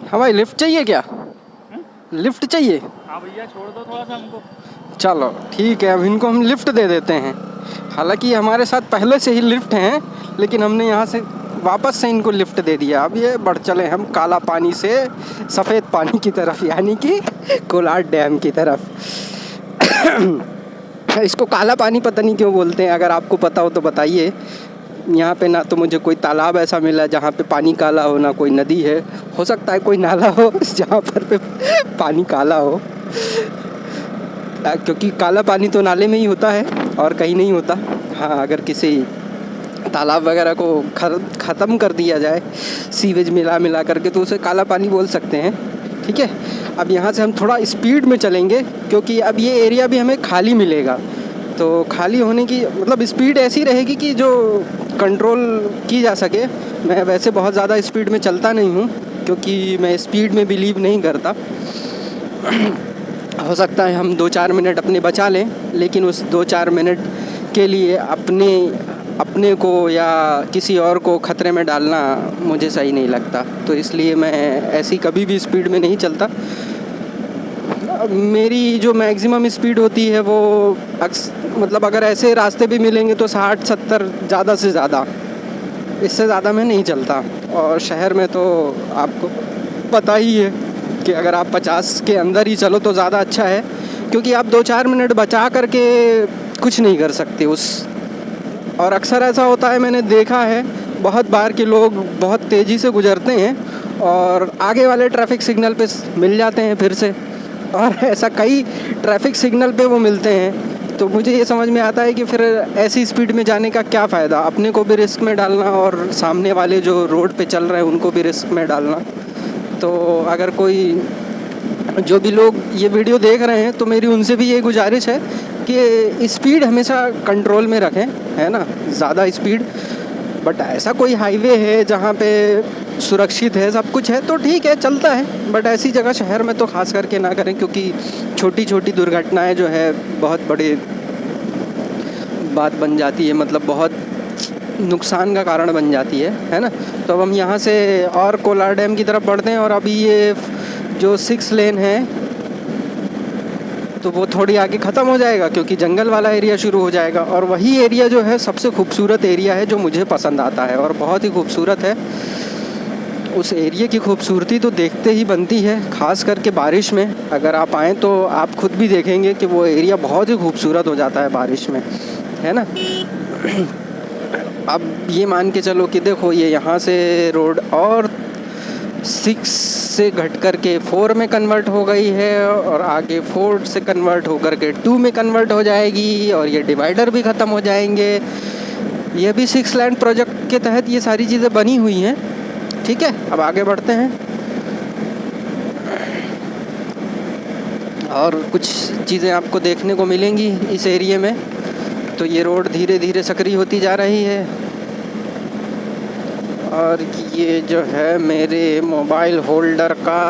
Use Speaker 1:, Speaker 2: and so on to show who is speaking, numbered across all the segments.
Speaker 1: हाँ भाई, लिफ्ट चाहिए क्या? लिफ्ट चाहिए?
Speaker 2: हाँ भैया, छोड़ दो थोड़ा सा हमको।
Speaker 1: चलो ठीक है, अब इनको हम लिफ्ट दे देते हैं। हालांकि हमारे साथ पहले से ही लिफ्ट हैं, लेकिन हमने यहाँ से वापस से इनको लिफ्ट दे दिया। अब ये बढ़ चले हम काला पानी से सफ़ेद पानी की तरफ, यानी कि कोलार डैम की तरफ। इसको काला पानी पता नहीं क्यों बोलते हैं, अगर आपको पता हो तो बताइए। यहाँ पे ना तो मुझे कोई तालाब ऐसा मिला जहाँ पे पानी काला हो, ना कोई नदी है। हो सकता है कोई नाला हो जहाँ पर पे पानी काला हो, क्योंकि काला पानी तो नाले में ही होता है और कहीं नहीं होता। हाँ, अगर किसी तालाब वगैरह को ख़त्म कर दिया जाए सीवेज मिला करके, तो उसे काला पानी बोल सकते हैं। ठीक है, अब यहाँ से हम थोड़ा स्पीड में चलेंगे, क्योंकि अब ये एरिया भी हमें खाली मिलेगा। तो खाली होने की मतलब स्पीड ऐसी रहेगी कि जो कंट्रोल की जा सके। मैं वैसे बहुत ज़्यादा स्पीड में चलता नहीं हूँ, क्योंकि मैं स्पीड में बिलीव नहीं करता। हो सकता है हम 2-4 मिनट अपने बचा लें, लेकिन उस 2-4 मिनट के लिए अपने को या किसी और को ख़तरे में डालना मुझे सही नहीं लगता। तो इसलिए मैं ऐसी कभी भी स्पीड में नहीं चलता। मेरी जो मैक्सिमम स्पीड होती है वो मतलब अगर ऐसे रास्ते भी मिलेंगे तो 60-70 ज़्यादा से ज़्यादा, इससे ज़्यादा मैं नहीं चलता। और शहर में तो आपको पता ही है कि अगर आप 50 के अंदर ही चलो तो ज़्यादा अच्छा है, क्योंकि आप 2-4 मिनट बचा करके कुछ नहीं कर सकते और अक्सर ऐसा होता है, मैंने देखा है बहुत बार कि लोग बहुत तेज़ी से गुजरते हैं और आगे वाले ट्रैफिक सिग्नल पे मिल जाते हैं फिर से, और ऐसा कई ट्रैफिक सिग्नल पे वो मिलते हैं। तो मुझे ये समझ में आता है कि फिर ऐसी स्पीड में जाने का क्या फ़ायदा, अपने को भी रिस्क में डालना और सामने वाले जो रोड पे चल रहे हैं उनको भी रिस्क में डालना। तो अगर कोई जो भी लोग ये वीडियो देख रहे हैं, तो मेरी उनसे भी ये गुजारिश है कि स्पीड हमेशा कंट्रोल में रखें, है ना, ज़्यादा स्पीड। बट ऐसा कोई हाईवे है जहाँ पे सुरक्षित है, सब कुछ है, तो ठीक है, चलता है। बट ऐसी जगह शहर में तो ख़ास करके ना करें, क्योंकि छोटी छोटी दुर्घटनाएं जो है बहुत बड़ी बात बन जाती है, मतलब बहुत नुकसान का कारण बन जाती है ना। तो अब हम यहाँ से और कोलार डैम की तरफ बढ़ते हैं, और अभी ये जो 6 लेन है तो वो थोड़ी आगे ख़त्म हो जाएगा, क्योंकि जंगल वाला एरिया शुरू हो जाएगा। और वही एरिया जो है सबसे खूबसूरत एरिया है, जो मुझे पसंद आता है और बहुत ही खूबसूरत है। उस एरिया की खूबसूरती तो देखते ही बनती है, ख़ास करके बारिश में। अगर आप आएँ तो आप खुद भी देखेंगे कि वो एरिया बहुत ही खूबसूरत हो जाता है बारिश में, है ना। अब ये मान के चलो कि देखो, ये यहाँ से रोड और 6 से घट कर के 4 में कन्वर्ट हो गई है, और आगे 4 से कन्वर्ट होकर के 2 में कन्वर्ट हो जाएगी, और ये डिवाइडर भी ख़त्म हो जाएंगे। ये भी 6 लेन प्रोजेक्ट के तहत ये सारी चीज़ें बनी हुई हैं। ठीक है, अब आगे बढ़ते हैं और कुछ चीज़ें आपको देखने को मिलेंगी इस एरिया में। तो ये रोड धीरे धीरे सक्रिय होती जा रही है, और ये जो है मेरे मोबाइल होल्डर का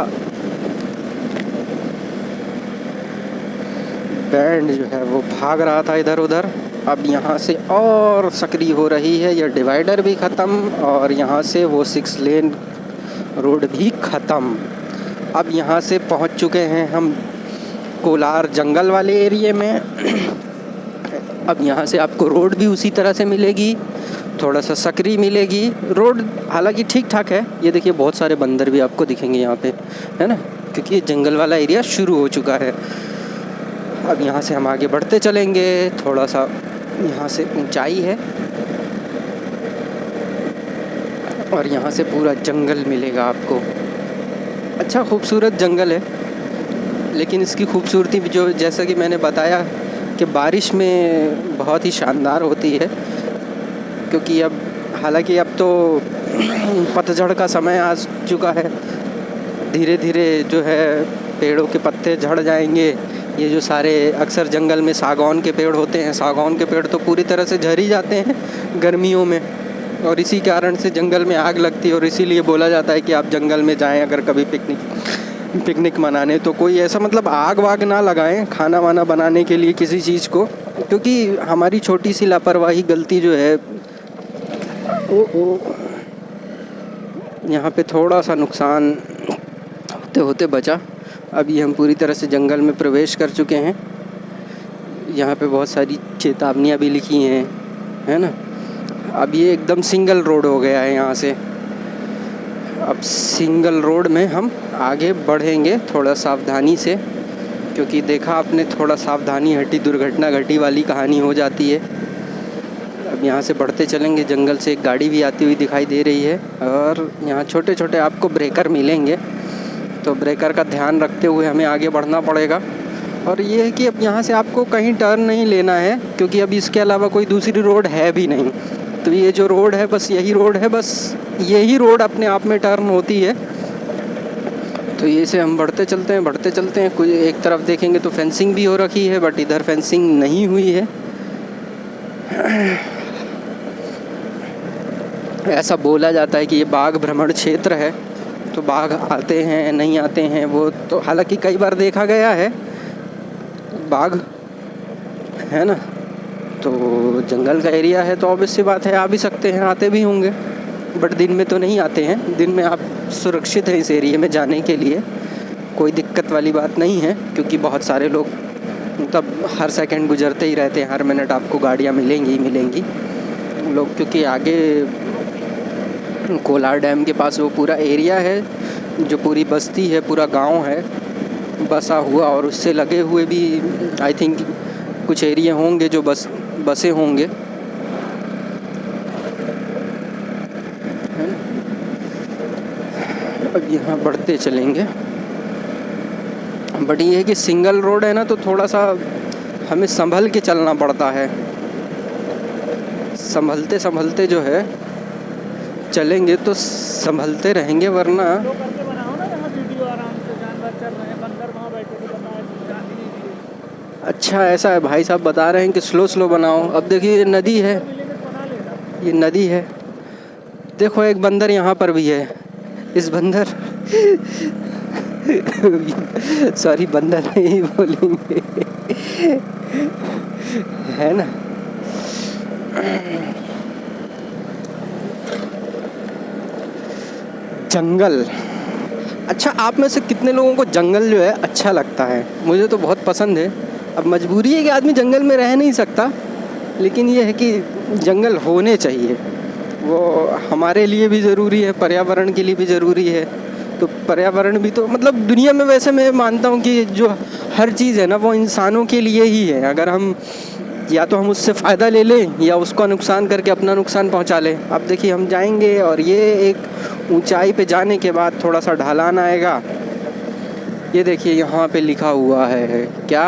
Speaker 1: बैंड जो है वो भाग रहा था इधर उधर। अब यहाँ से और सक्रिय हो रही है, यह डिवाइडर भी ख़त्म, और यहाँ से वो 6 लेन रोड भी ख़त्म। अब यहाँ से पहुँच चुके हैं हम कोलार जंगल वाले एरिया में। अब यहाँ से आपको रोड भी उसी तरह से मिलेगी, थोड़ा सा सक्रिय मिलेगी रोड, हालांकि ठीक ठाक है। ये देखिए, बहुत सारे बंदर भी आपको दिखेंगे यहाँ पे, है ना, क्योंकि ये जंगल वाला एरिया शुरू हो चुका है। अब यहाँ से हम आगे बढ़ते चलेंगे, थोड़ा सा यहाँ से ऊंचाई है, और यहाँ से पूरा जंगल मिलेगा आपको। अच्छा खूबसूरत जंगल है, लेकिन इसकी खूबसूरती जो, जैसा कि मैंने बताया कि बारिश में बहुत ही शानदार होती है, क्योंकि अब हालांकि अब तो पतझड़ का समय आ चुका है। धीरे धीरे जो है पेड़ों के पत्ते झड़ जाएंगे। ये जो सारे अक्सर जंगल में सागौन के पेड़ होते हैं, सागौन के पेड़ तो पूरी तरह से झड़ ही जाते हैं गर्मियों में, और इसी कारण से जंगल में आग लगती है। और इसीलिए बोला जाता है कि आप जंगल में जाएं अगर कभी पिकनिक मनाने, तो कोई ऐसा मतलब आग वाग ना लगाएं खाना वाना बनाने के लिए किसी चीज़ को, क्योंकि हमारी छोटी सी लापरवाही गलती जो है यहाँ पे थोड़ा सा नुकसान होते होते बचा। अभी हम पूरी तरह से जंगल में प्रवेश कर चुके हैं। यहाँ पे बहुत सारी चेतावनियाँ भी लिखी हैं, है ना। अब ये एकदम सिंगल रोड हो गया है यहाँ से। अब सिंगल रोड में हम आगे बढ़ेंगे थोड़ा सावधानी से, क्योंकि देखा आपने, थोड़ा सावधानी हटी दुर्घटना घटी वाली कहानी हो जाती है। अब यहाँ से बढ़ते चलेंगे। जंगल से एक गाड़ी भी आती हुई दिखाई दे रही है और यहाँ छोटे छोटे आपको ब्रेकर मिलेंगे, तो ब्रेकर का ध्यान रखते हुए हमें आगे बढ़ना पड़ेगा। और ये है कि अब यहाँ से आपको कहीं टर्न नहीं लेना है, क्योंकि अब इसके अलावा कोई दूसरी रोड है भी नहीं। तो ये जो रोड है बस यही रोड है, बस यही रोड अपने आप में टर्न होती है। तो ये से हम बढ़ते चलते हैं। कुछ एक तरफ देखेंगे तो फेंसिंग भी हो रखी है, बट इधर फेंसिंग नहीं हुई है। ऐसा बोला जाता है कि ये बाघ भ्रमण क्षेत्र है, तो बाघ आते हैं नहीं आते हैं वो तो हालांकि कई बार देखा गया है बाघ, है ना। तो जंगल का एरिया है तो ऑब्वियस सी बात है आ भी सकते हैं, आते भी होंगे, बट दिन में तो नहीं आते हैं। दिन में आप सुरक्षित हैं इस एरिया में जाने के लिए, कोई दिक्कत वाली बात नहीं है, क्योंकि बहुत सारे लोग मतलब हर सेकंड गुजरते ही रहते हैं, हर मिनट आपको गाड़ियाँ मिलेंगी लोग, क्योंकि आगे कोलार डैम के पास वो पूरा एरिया है जो पूरी बस्ती है, पूरा गांव है बसा हुआ, और उससे लगे हुए भी आई थिंक कुछ एरिया होंगे जो बसे होंगे, है ना। अब यहाँ बढ़ते चलेंगे, बट ये है कि सिंगल रोड है ना, तो थोड़ा सा हमें संभल के चलना पड़ता है। संभलते जो है चलेंगे तो संभलते रहेंगे, वरना
Speaker 2: करके बनाओ ना यहाँ वीडियो आराम से, जानवर चल रहे हैं, बंदर वहाँ बैठे थे, बताया ध्यान ही नहीं दिए।
Speaker 1: अच्छा ऐसा है, भाई साहब बता रहे हैं कि स्लो बनाओ। अब देखिए ये नदी है, ये नदी है, देखो एक बंदर यहाँ पर भी है। इस बंदर सॉरी बंदर नहीं बोलेंगे, है ना। जंगल, अच्छा आप में से कितने लोगों को जंगल जो है अच्छा लगता है? मुझे तो बहुत पसंद है। अब मजबूरी है कि आदमी जंगल में रह नहीं सकता, लेकिन ये है कि जंगल होने चाहिए, वो हमारे लिए भी ज़रूरी है, पर्यावरण के लिए भी ज़रूरी है। तो पर्यावरण भी तो मतलब दुनिया में वैसे मैं मानता हूँ कि जो हर चीज़ है ना वो इंसानों के लिए ही है। अगर हम या तो हम उससे फ़ायदा ले लें या उसका नुकसान करके अपना नुकसान पहुँचा लें। अब देखिए हम जाएंगे और ये एक ऊंचाई पे जाने के बाद थोड़ा सा ढलान आएगा। ये देखिए यहाँ पे लिखा हुआ है क्या,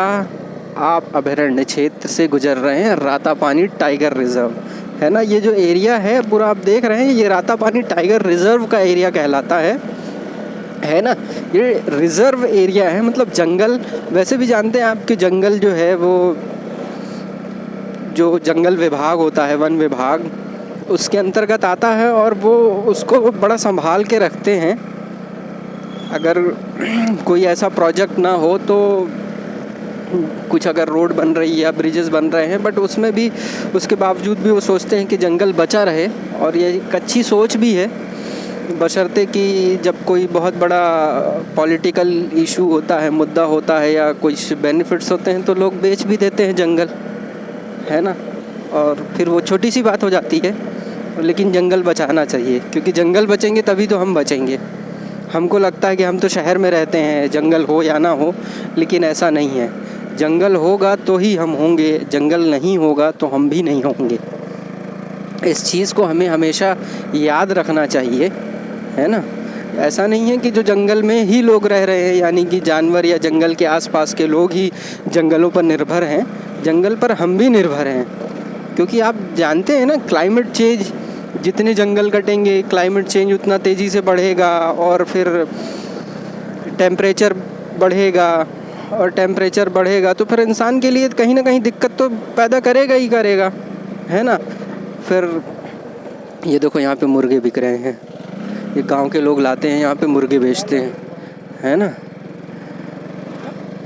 Speaker 1: आप अभयारण्य क्षेत्र से गुजर रहे हैं, रातापानी टाइगर रिजर्व, है ना। ये जो एरिया है पूरा आप देख रहे हैं, ये रातापानी टाइगर रिजर्व का एरिया कहलाता है ना। ये रिजर्व एरिया है, मतलब जंगल। वैसे भी जानते हैं आप कि जंगल जो है वो जो जंगल विभाग होता है, वन विभाग, उसके अंतर्गत आता है और वो उसको बड़ा संभाल के रखते हैं। अगर कोई ऐसा प्रोजेक्ट ना हो तो कुछ अगर रोड बन रही है या ब्रिजेस बन रहे हैं, बट उसमें भी उसके बावजूद भी वो सोचते हैं कि जंगल बचा रहे, और ये एक अच्छी सोच भी है, बशर्ते कि जब कोई बहुत बड़ा पॉलिटिकल इशू होता है, मुद्दा होता है या कुछ बेनिफिट्स होते हैं तो लोग बेच भी देते हैं जंगल, है ना। और फिर वो छोटी सी बात हो जाती है, लेकिन जंगल बचाना चाहिए, क्योंकि जंगल बचेंगे तभी तो हम बचेंगे। हमको लगता है कि हम तो शहर में रहते हैं, जंगल हो या ना हो, लेकिन ऐसा नहीं है। जंगल होगा तो ही हम होंगे, जंगल नहीं होगा तो हम भी नहीं होंगे। इस चीज़ को हमें हमेशा याद रखना चाहिए, है ना। ऐसा नहीं है कि जो जंगल में ही लोग रह रहे हैं, यानी कि जानवर या जंगल के आसपास के लोग ही जंगलों पर निर्भर हैं, जंगल पर हम भी निर्भर हैं। क्योंकि आप जानते हैं ना, क्लाइमेट चेंज, जितने जंगल कटेंगे क्लाइमेट चेंज उतना तेज़ी से बढ़ेगा, और फिर टेम्परेचर बढ़ेगा, और टेम्परेचर बढ़ेगा तो फिर इंसान के लिए कहीं ना कहीं दिक्कत तो पैदा करेगा ही करेगा, है ना। फिर ये देखो यहाँ पे मुर्गे बिक रहे हैं, ये गांव के लोग लाते हैं यहाँ पे मुर्गे बेचते हैं, है ना।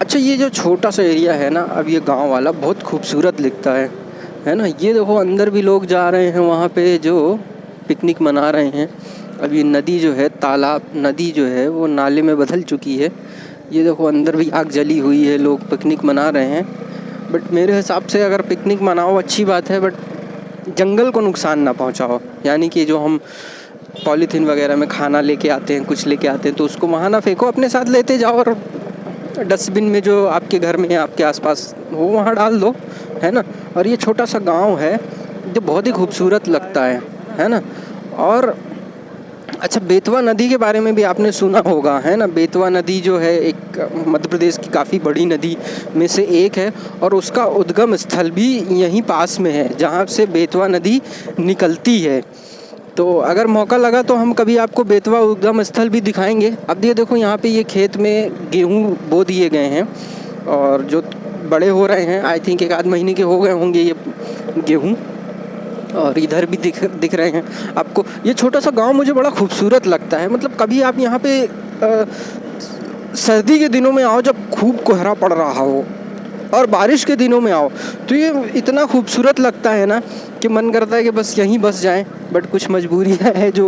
Speaker 1: अच्छा ये जो छोटा सा एरिया है ना, अब ये गांव वाला बहुत खूबसूरत दिखता है ना। ये देखो अंदर भी लोग जा रहे हैं, वहाँ पे जो पिकनिक मना रहे हैं। अब ये नदी जो है, तालाब नदी जो है वो नाले में बदल चुकी है। ये देखो अंदर भी आग जली हुई है, लोग पिकनिक मना रहे हैं। बट मेरे हिसाब से अगर पिकनिक मनाओ अच्छी बात है, बट जंगल को नुकसान ना पहुंचाओ। यानी कि जो हम पॉलीथीन वगैरह में खाना लेके आते हैं, कुछ लेके आते हैं, तो उसको वहाँ ना फेंको, अपने साथ लेते जाओ और डस्टबिन में जो आपके घर में, आपके आसपास हो, वहाँ डाल दो, है ना। और ये छोटा सा गांव है जो बहुत ही खूबसूरत लगता है ना। और अच्छा, बेतवा नदी के बारे में भी आपने सुना होगा, है ना। बेतवा नदी जो है एक मध्य प्रदेश की काफ़ी बड़ी नदी में से एक है, और उसका उद्गम स्थल भी यहीं पास में है जहाँ से बेतवा नदी निकलती है। तो अगर मौका लगा तो हम कभी आपको बेतवा उद्गम स्थल भी दिखाएंगे। अब ये देखो यहाँ पे ये खेत में गेहूँ बो दिए गए हैं, और जो बड़े हो रहे हैं, आई थिंक 1 आध महीने के हो गए होंगे ये गेहूँ। और इधर भी दिख रहे हैं आपको। ये छोटा सा गांव मुझे बड़ा खूबसूरत लगता है। मतलब कभी आप यहाँ पे सर्दी के दिनों में आओ, जब खूब कोहरा पड़ रहा हो, और बारिश के दिनों में आओ, तो ये इतना खूबसूरत लगता है ना कि मन करता है कि बस यहीं बस जाएं। बट कुछ मजबूरियाँ हैं जो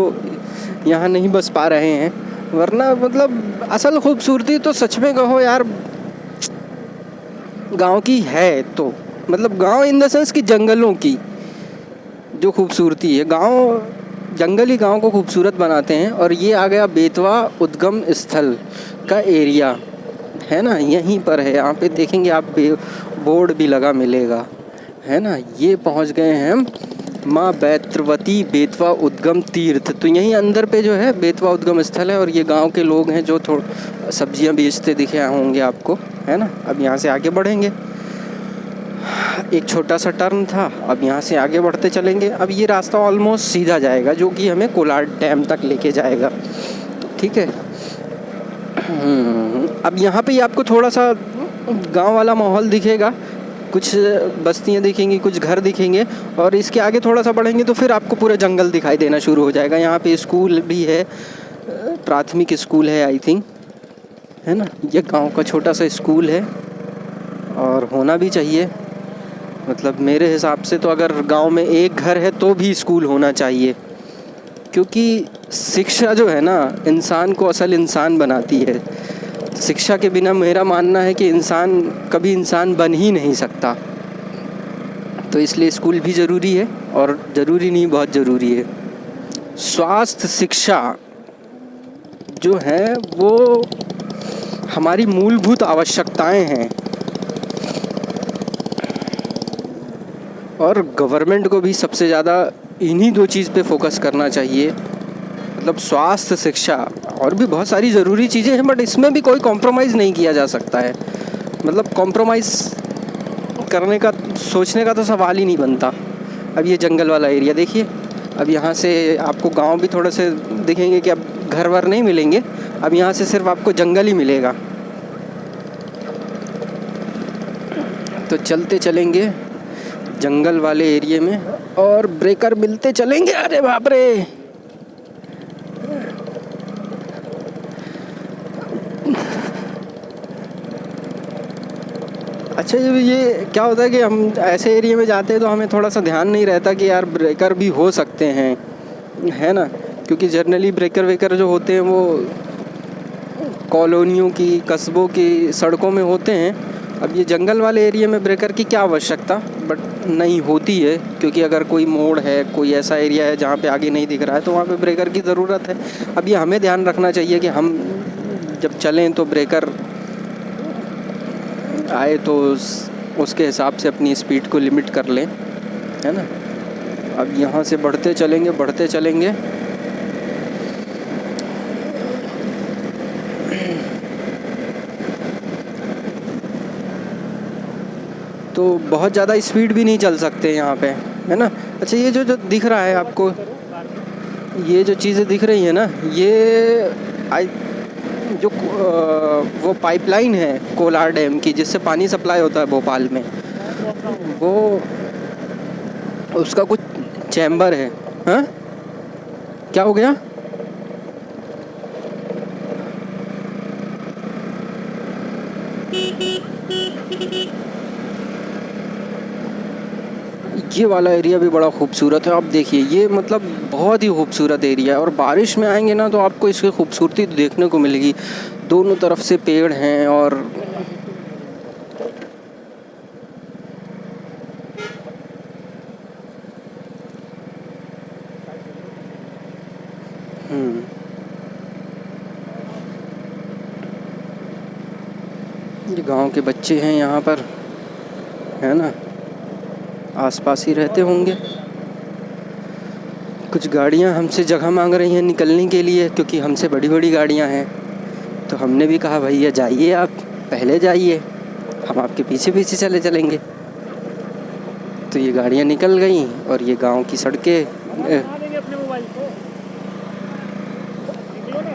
Speaker 1: यहाँ नहीं बस पा रहे हैं, वरना मतलब असल खूबसूरती तो सच में कहो यार गांव की है। तो मतलब गांव इन द सेंस कि जंगलों की जो खूबसूरती है, गांव जंगल ही गांव को खूबसूरत बनाते हैं। और ये आ गया बेतवा उद्गम स्थल का एरिया, है ना, यहीं पर है। यहाँ पे देखेंगे आप बोर्ड भी लगा मिलेगा, है ना। ये पहुँच गए हैं हम माँ बैत्रवती बेतवा उद्गम तीर्थ। तो यहीं अंदर पे जो है बेतवा उद्गम स्थल है, और ये गांव के लोग हैं जो थोड़ा सब्जियां बेचते दिखे होंगे आपको, है ना। अब यहाँ से आगे बढ़ेंगे, एक छोटा सा टर्न था, अब यहाँ से आगे बढ़ते चलेंगे। अब ये रास्ता ऑलमोस्ट सीधा जाएगा, जो कि हमें कोलार डैम तक लेके जाएगा, ठीक है। अब यहाँ पे आपको थोड़ा सा गांव वाला माहौल दिखेगा, कुछ बस्तियाँ दिखेंगी, कुछ घर दिखेंगे, और इसके आगे थोड़ा सा बढ़ेंगे तो फिर आपको पूरा जंगल दिखाई देना शुरू हो जाएगा। यहाँ पे स्कूल भी है, प्राथमिक स्कूल है आई थिंक, है ना। ये गांव का छोटा सा स्कूल है, और होना भी चाहिए। मतलब मेरे हिसाब से तो अगर गांव में एक घर है तो भी स्कूल होना चाहिए, क्योंकि शिक्षा जो है ना इंसान को असल इंसान बनाती है। शिक्षा के बिना मेरा मानना है कि इंसान कभी इंसान बन ही नहीं सकता। तो इसलिए स्कूल भी ज़रूरी है, और ज़रूरी नहीं बहुत ज़रूरी है। स्वास्थ्य शिक्षा जो है वो हमारी मूलभूत आवश्यकताएं हैं, और गवर्नमेंट को भी सबसे ज़्यादा इन्हीं 2 चीज़ पे फोकस करना चाहिए। मतलब स्वास्थ्य शिक्षा, और भी बहुत सारी ज़रूरी चीज़ें हैं, बट इसमें भी कोई कॉम्प्रोमाइज़ नहीं किया जा सकता है। मतलब कॉम्प्रोमाइज़ करने का, सोचने का तो सवाल ही नहीं बनता। अब ये जंगल वाला एरिया देखिए, अब यहाँ से आपको गांव भी थोड़े से दिखेंगे कि अब घर वर नहीं मिलेंगे, अब यहाँ से सिर्फ आपको जंगल ही मिलेगा। तो चलते चलेंगे जंगल वाले एरिया में, और ब्रेकर मिलते चलेंगे। अरे बाप रे, अच्छा ये क्या होता है कि हम ऐसे एरिया में जाते हैं तो हमें थोड़ा सा ध्यान नहीं रहता कि यार ब्रेकर भी हो सकते हैं, है ना। क्योंकि जनरली ब्रेकर वेकर जो होते हैं वो कॉलोनियों की, कस्बों की सड़कों में होते हैं। अब ये जंगल वाले एरिया में ब्रेकर की क्या आवश्यकता, बट नहीं होती है, क्योंकि अगर कोई मोड़ है, कोई ऐसा एरिया है जहाँ पे आगे नहीं दिख रहा है, तो वहाँ पे ब्रेकर की ज़रूरत है। अब ये हमें ध्यान रखना चाहिए कि हम जब चलें तो ब्रेकर आए तो उसके हिसाब से अपनी स्पीड को लिमिट कर लें, है ना। अब यहाँ से बढ़ते चलेंगे। तो बहुत ज़्यादा स्पीड भी नहीं चल सकते यहाँ पे, है ना। अच्छा ये जो दिख रहा है आपको, ये जो चीज़ें दिख रही हैं ना, ये जो वो पाइपलाइन है कोलार डैम की, जिससे पानी सप्लाई होता है भोपाल में, वो उसका कुछ चैम्बर है। हाँ क्या हो गया? ये वाला एरिया भी बड़ा खूबसूरत है। आप देखिए, ये मतलब बहुत ही खूबसूरत एरिया है, और बारिश में आएंगे ना तो आपको इसकी खूबसूरती देखने को मिलेगी। दोनों तरफ से पेड़ हैं और ये गांव के बच्चे हैं यहाँ पर, है ना, आसपास ही रहते होंगे। कुछ गाड़ियाँ हमसे जगह मांग रही हैं निकलने के लिए, क्योंकि हमसे बड़ी बड़ी गाड़ियाँ हैं। तो हमने भी कहा भैया जाइए, आप पहले जाइए, हम आपके पीछे पीछे चलेंगे। तो ये गाड़ियाँ निकल गई और ये गांव की सड़कें
Speaker 2: बना देंगे अपने मोबाइल को, निकलो ना।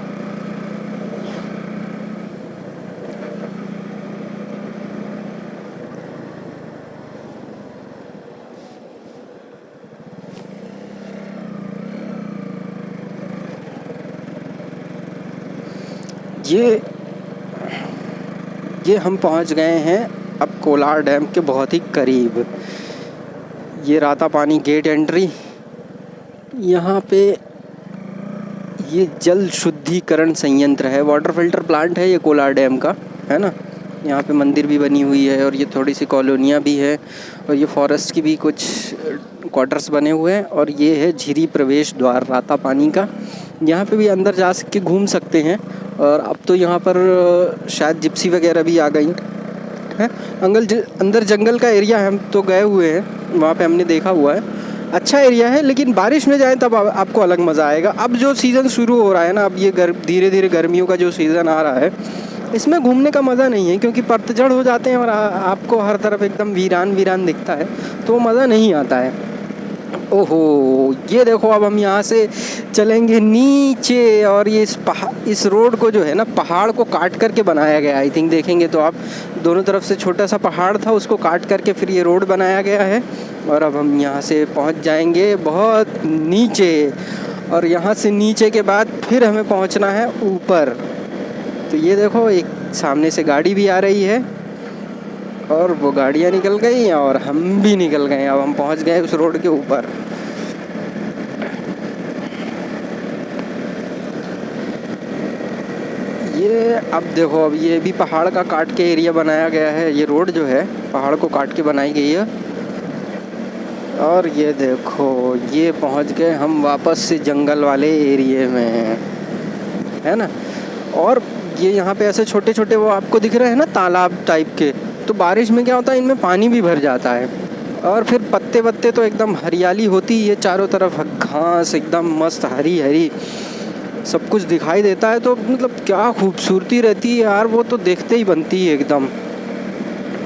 Speaker 1: ये हम पहुंच गए हैं अब कोलार डैम के बहुत ही करीब। ये रातापानी गेट एंट्री। यहाँ पे ये जल शुद्धिकरण संयंत्र है, वाटर फिल्टर प्लांट है ये कोलार डैम का, है ना। यहाँ पे मंदिर भी बनी हुई है और ये थोड़ी सी कॉलोनियाँ भी है, और ये फॉरेस्ट की भी कुछ क्वार्टर्स बने हुए हैं। और ये है झिरी प्रवेश द्वार रातापानी का। यहाँ पे भी अंदर जा के घूम सकते हैं। और अब तो यहाँ पर शायद जिप्सी वगैरह भी आ गई है। अंदर जंगल का एरिया है, हम तो गए हुए हैं वहाँ पे, हमने देखा हुआ है। अच्छा एरिया है, लेकिन बारिश में जाएं तब आपको अलग मज़ा आएगा। अब जो सीज़न शुरू हो रहा है ना, अब ये धीरे धीरे गर्मियों का जो सीज़न आ रहा है, इसमें घूमने का मज़ा नहीं है, क्योंकि पतझड़ हो जाते हैं और आपको हर तरफ एकदम वीरान वीरान दिखता है, तो मज़ा नहीं आता है। ओहो, ये देखो, अब हम यहाँ से चलेंगे नीचे, और ये इस रोड को जो है ना, पहाड़ को काट करके बनाया गया। आई थिंक देखेंगे तो आप, दोनों तरफ से छोटा सा पहाड़ था, उसको काट करके फिर ये रोड बनाया गया है। और अब हम यहाँ से पहुँच जाएंगे बहुत नीचे, और यहाँ से नीचे के बाद फिर हमें पहुँचना है ऊपर। तो ये देखो, एक सामने से गाड़ी भी आ रही है, और वो गाड़ियाँ निकल गई और हम भी निकल गए। अब हम पहुँच गए उस रोड के ऊपर। ये अब देखो, अब ये भी पहाड़ का काट के एरिया बनाया गया है। ये रोड जो है पहाड़ को काट के बनाई गई है। और ये देखो, ये पहुँच गए हम वापस से जंगल वाले एरिए में, है ना। और ये यहाँ पे ऐसे छोटे छोटे वो आपको दिख रहे हैं ना, तालाब टाइप के, तो बारिश में क्या होता है, इनमें पानी भी भर जाता है। और फिर पत्ते वत्ते तो एकदम हरियाली होती है, चारों तरफ घास एकदम मस्त हरी हरी सब कुछ दिखाई देता है। तो मतलब क्या खूबसूरती रहती है यार, वो तो देखते ही बनती है एकदम।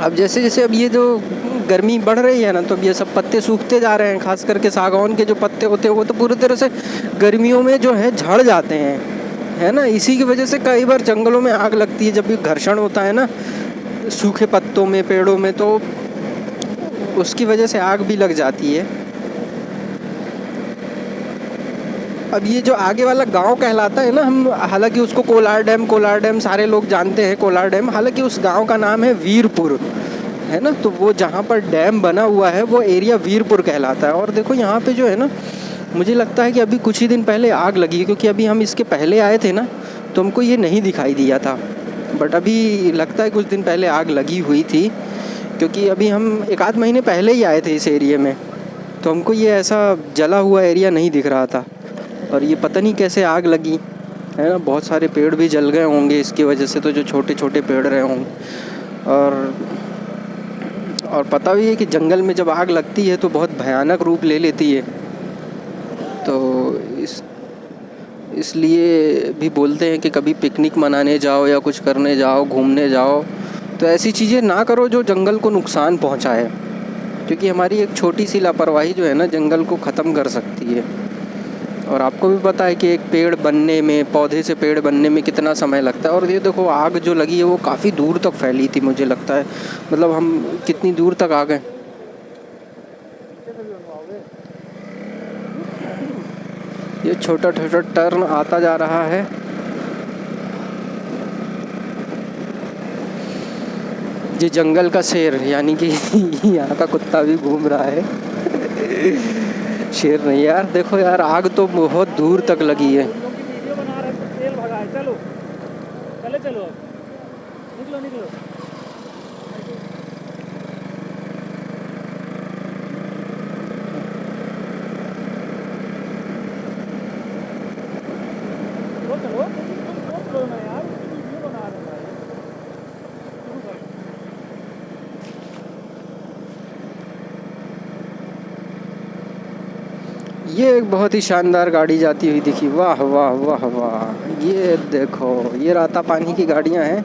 Speaker 1: अब जैसे जैसे अब ये जो गर्मी बढ़ रही है ना, तो अब ये सब पत्ते सूखते जा रहे हैं। खास करके सागौन के जो पत्ते होते हैं वो तो पूरी तरह से गर्मियों में जो है झड़ जाते हैं, है ना। इसी की वजह से कई बार जंगलों में आग लगती है, जब भी घर्षण होता है ना सूखे पत्तों में, पेड़ों में, तो उसकी वजह से आग भी लग जाती है। अब ये जो आगे वाला गांव कहलाता है ना, हम हालांकि उसको कोलार डैम सारे लोग जानते हैं, कोलार डैम। हालांकि उस गांव का नाम है वीरपुर, है ना। तो वो जहाँ पर डैम बना हुआ है वो एरिया वीरपुर कहलाता है। और देखो यहाँ पे जो है ना, मुझे लगता है कि अभी कुछ ही दिन पहले आग लगी है, क्योंकि अभी हम इसके पहले आए थे ना तो हमको ये नहीं दिखाई दिया था। बट अभी लगता है कुछ दिन पहले आग लगी हुई थी, क्योंकि अभी हम 1 आध महीने पहले ही आए थे इस एरिया में, तो हमको ये ऐसा जला हुआ एरिया नहीं दिख रहा था। और ये पता नहीं कैसे आग लगी, है ना। बहुत सारे पेड़ भी जल गए होंगे इसकी वजह से, तो जो छोटे छोटे पेड़ रहे होंगे। और पता भी है कि जंगल में जब आग लगती है तो बहुत भयानक रूप ले लेती है। तो इसलिए भी बोलते हैं कि कभी पिकनिक मनाने जाओ या कुछ करने जाओ, घूमने जाओ, तो ऐसी चीज़ें ना करो जो जंगल को नुकसान पहुंचाए, क्योंकि हमारी एक छोटी सी लापरवाही जो है ना जंगल को ख़त्म कर सकती है। और आपको भी पता है कि एक पेड़ बनने में, पौधे से पेड़ बनने में कितना समय लगता है। और ये देखो, आग जो लगी है वो काफ़ी दूर तक फैली थी, मुझे लगता है। मतलब हम कितनी दूर तक आ गए। ये छोटा छोटा टर्न आता जा रहा है। ये जंगल का शेर, यानी कि यहाँ का कुत्ता भी घूम रहा है। शेर नहीं यार, देखो यार आग तो बहुत दूर तक लगी है।
Speaker 2: उन लोग की वीडियो बना रहे हैं तो तेल भगाए। चलो चलो अब निकलो निकलो। चलो चलो ना यार, वीडियो बना रहे हैं भाई। शुरू करो।
Speaker 1: ये एक बहुत ही शानदार गाड़ी जाती हुई दिखी, वाह वाह वाह वाह। ये देखो ये राता पानी की गाड़ियां हैं।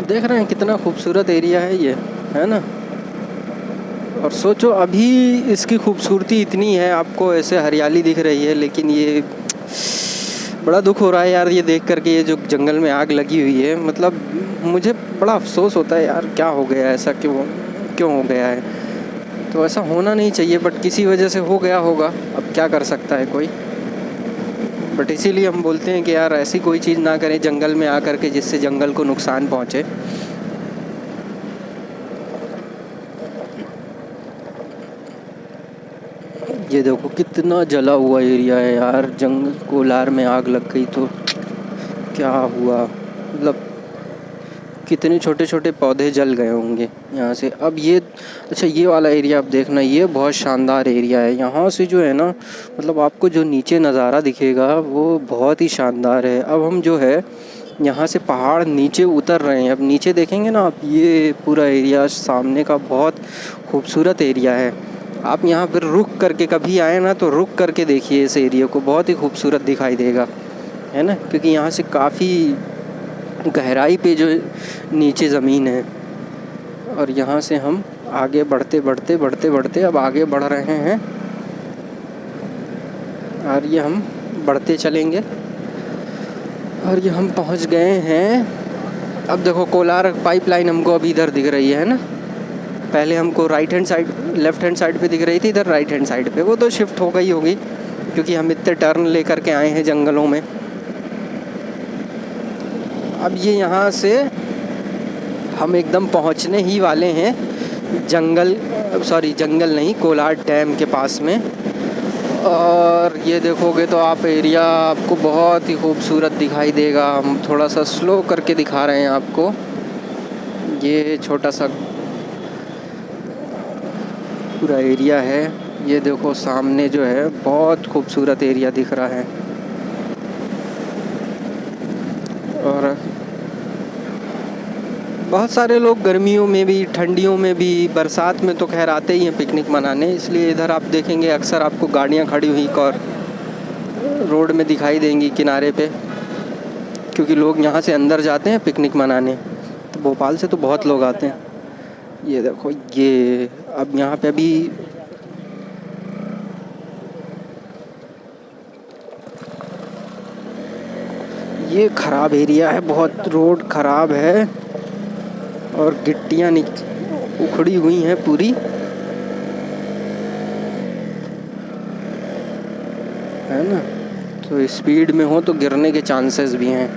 Speaker 1: देख रहे हैं कितना खूबसूरत एरिया है ये, है ना। और सोचो अभी इसकी खूबसूरती इतनी है, आपको ऐसे हरियाली दिख रही है, लेकिन ये बड़ा दुख हो रहा है यार ये देख करके, ये जो जंगल में आग लगी हुई है। मतलब मुझे बड़ा अफसोस होता है यार, क्या हो गया ऐसा, क्यों हो गया है। तो ऐसा होना नहीं चाहिए, बट किसी वजह से हो गया होगा, अब क्या कर सकता है कोई। बट इसीलिए हम बोलते हैं कि यार ऐसी कोई चीज़ ना करें जंगल में आकर के जिससे जंगल को नुकसान पहुँचे। ये देखो कितना जला हुआ एरिया है यार, जंगल कोलार में आग लग गई तो क्या हुआ। मतलब कितने छोटे छोटे पौधे जल गए होंगे यहाँ से। अब ये अच्छा ये वाला एरिया आप देखना, ये बहुत शानदार एरिया है। यहाँ से जो है ना, मतलब आपको जो नीचे नज़ारा दिखेगा वो बहुत ही शानदार है। अब हम जो है यहाँ से पहाड़ नीचे उतर रहे हैं, अब नीचे देखेंगे ना आप, ये पूरा एरिया सामने का बहुत खूबसूरत एरिया है। आप यहाँ पर रुक करके कभी आए ना तो रुक करके देखिए इस एरिया को, बहुत ही खूबसूरत दिखाई देगा, है ना। क्योंकि यहाँ से काफ़ी गहराई पे जो नीचे ज़मीन है। और यहाँ से हम आगे बढ़ते बढ़ते बढ़ते बढ़ते अब आगे बढ़ रहे हैं, और ये हम बढ़ते चलेंगे। और ये हम पहुँच गए हैं। अब देखो कोलार पाइपलाइन हमको अभी इधर दिख रही है ना, पहले हमको right hand side left hand side पे दिख रही थी, इधर राइट हैंड साइड पे। वो तो शिफ्ट हो गई होगी क्योंकि हम इतने टर्न लेकर के आए हैं जंगलों में। अब ये यहाँ से हम एकदम पहुँचने ही वाले हैं जंगल नहीं, कोलार डैम के पास में। और ये देखोगे तो आप एरिया आपको बहुत ही खूबसूरत दिखाई देगा। हम थोड़ा सा स्लो करके दिखा रहे हैं आपको। ये छोटा सा पूरा एरिया है, ये देखो सामने जो है बहुत खूबसूरत एरिया दिख रहा है। और बहुत सारे लोग गर्मियों में भी, ठंडियों में भी, बरसात में तो खैर आते ही हैं पिकनिक मनाने। इसलिए इधर आप देखेंगे अक्सर आपको गाड़ियाँ खड़ी हुई और रोड में दिखाई देंगी किनारे पे, क्योंकि लोग यहाँ से अंदर जाते हैं पिकनिक मनाने। तो भोपाल से तो बहुत लोग आते हैं। ये देखो ये अब यहाँ पे अभी ये ख़राब एरिया है, बहुत रोड ख़राब है और गिट्टियाँ उखड़ी हुई हैं पूरी, है ना। तो स्पीड में हो तो गिरने के चांसेस भी हैं।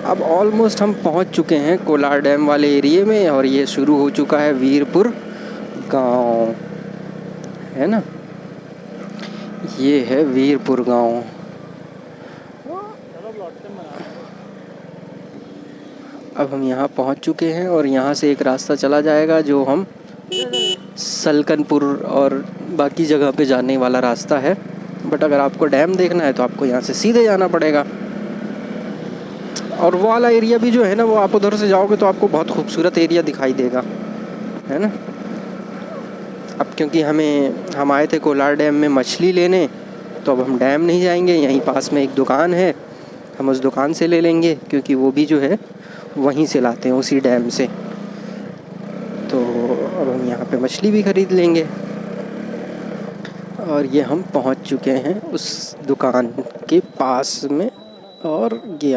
Speaker 1: अब ऑलमोस्ट हम पहुंच चुके हैं कोलार डैम वाले एरिया में, और ये शुरू हो चुका है वीरपुर गांव, है ना। ये है वीरपुर गांव। अब हम यहाँ पहुँच चुके हैं और यहाँ से एक रास्ता चला जाएगा जो हम सलकनपुर और बाकी जगह पे जाने वाला रास्ता है। बट अगर आपको डैम देखना है तो आपको यहाँ से सीधे जाना पड़ेगा। और वो वाला एरिया भी जो है ना, वो आप उधर से जाओगे तो आपको बहुत खूबसूरत एरिया दिखाई देगा, है ना। अब क्योंकि हम आए थे कोलार डैम में मछली लेने, तो अब हम डैम नहीं जाएंगे। यहीं पास में एक दुकान है, हम उस दुकान से ले लेंगे, क्योंकि वो भी जो है वहीं से लाते हैं, उसी डैम से। तो अब हम यहाँ पे मछली भी ख़रीद लेंगे। और ये हम पहुंच चुके हैं उस दुकान के पास में और ये